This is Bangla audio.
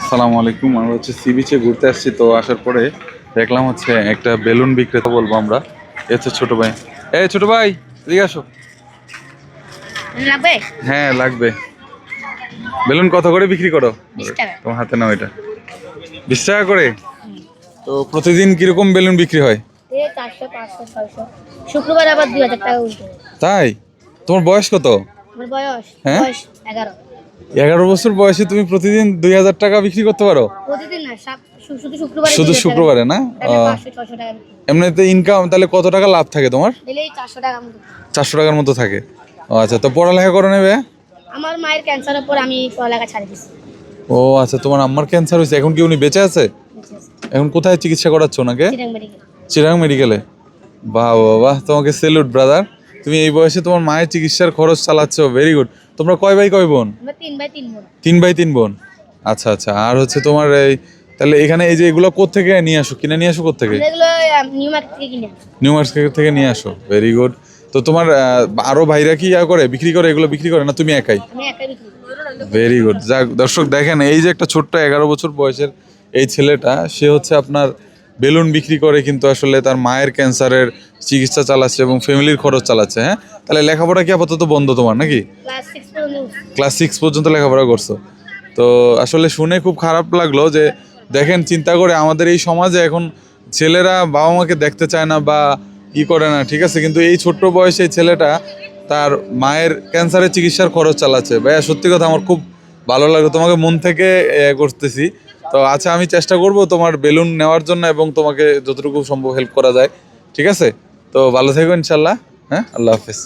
আসসালামু আলাইকুম। আমরা সি বিচে ঘুরতে আসছি। তো আসার পরে দেখলাম একটা বেলুন বিক্রেতা বলবো আমরা। এ হচ্ছে ছোট ভাই। ছোট ভাই, এদিকে আসো। লাগবে? হ্যাঁ লাগবে। বেলুন কত করে বিক্রি করো? 20 টাকা। তোমার হাতে নাও এটা। 20 টাকা করে। তো প্রতিদিন কিরকম বেলুন বিক্রি হয়? 400, 500, 600। শুক্রবার আবার 2000 টাকা উঠবে। তাই? তোমার বয়স কত? আমার বয়স হ্যাঁ? বয়স 11। 11 বছর বয়সে তুমি প্রতিদিন 2000 টাকা বিক্রি করতে পারো? প্রতিদিন না, শুধু শুক্রবারে শুধু 2000 টাকা। শুক্রবারে না? তাহলে 500, 600 টাকা বিক্রি। এমনিতে ইনকাম তাহলে কত টাকা লাভ থাকে তোমার? দিলে 400 টাকা মতো। 400 টাকার মতো থাকে। ও আচ্ছা, তো পড়ালেখা করে নেবে? আমার মায়ের ক্যান্সারের পর আমি পড়ালেখা ছাড়ি দিয়েছি। ও আচ্ছা, তোমার আম্মার ক্যান্সার হয়েছে, এখন কি উনি বেঁচে আছে? এখন কোথায় চিকিৎসা করাচ্ছ ওনাকে? চিরাং মেডিকেল। চিরাং মেডিকেলে। বাহ বাহ বাহ, তোমাকে সেলুট ব্রাদার। তুমি এই বয়সে তোমার মায়ের চিকিৎসার খরচ চালাচ্ছ, ভেরি গুড। তোমরা কয় ভাই কয় বোন? আমরা 3 ভাই 3 বোন। 3 ভাই 3 বোন। আচ্ছা আচ্ছা, আর তোমার এই তাহলে এখানে এই যে এগুলো কোত্থেকে নিয়ে আসো, কিনে নিয়ে আসো কোত্থেকে? আমরা এগুলো নিউ মার্কেট থেকে কিনে আনি। নিউ মার্কেট থেকে নিয়ে আসো, ভেরি গুড। তো তোমার আরো ভাইরা কি করে, বিক্রি করে, এগুলো বিক্রি করে না তুমি একাই? আমি একাই বিক্রি করি। Very good. যাক দর্শক, দেখেন এই যে একটা ছোট্ট 11 বছর বয়সের এই ছেলেটা, সে আপনার বেলুন বিক্রি করে কিন্তু আসলে তার মায়ের ক্যান্সারের চিকিৎসা চালাচ্ছে এবং ফ্যামিলির খরচ চালাচ্ছে। হ্যাঁ, তাহলে লেখাপড়া কি আপাতত বন্ধ তোমার নাকি? ক্লাস 6 পর্যন্ত। ক্লাস 6 পর্যন্ত লেখাপড়া করছো? তো আসলে শুনে খুব খারাপ লাগলো যে দেখেন, চিন্তা করে আমাদের এই সমাজে এখন ছেলেরা বাবা মাকে দেখতে চায় না বা করে না, ঠিক আছে, কিন্তু এই ছোট্ট বয়সে এই ছেলেটা তার মায়ের ক্যান্সারের চিকিৎসার খরচ চালাচ্ছে। ভাইয়া সত্যি কথা আমার খুব ভালো লাগলো, তোমাকে মন থেকে করতেছি। তো আচ্ছা, আমি চেষ্টা করব তোমার বেলুন নেওয়ার জন্য এবং তোমাকে যতটুকু সম্ভব হেল্প করা যায়, ঠিক আছে? তো ভালো থেকো ইনশাল্লাহ। হ্যাঁ, আল্লাহ হাফেজ।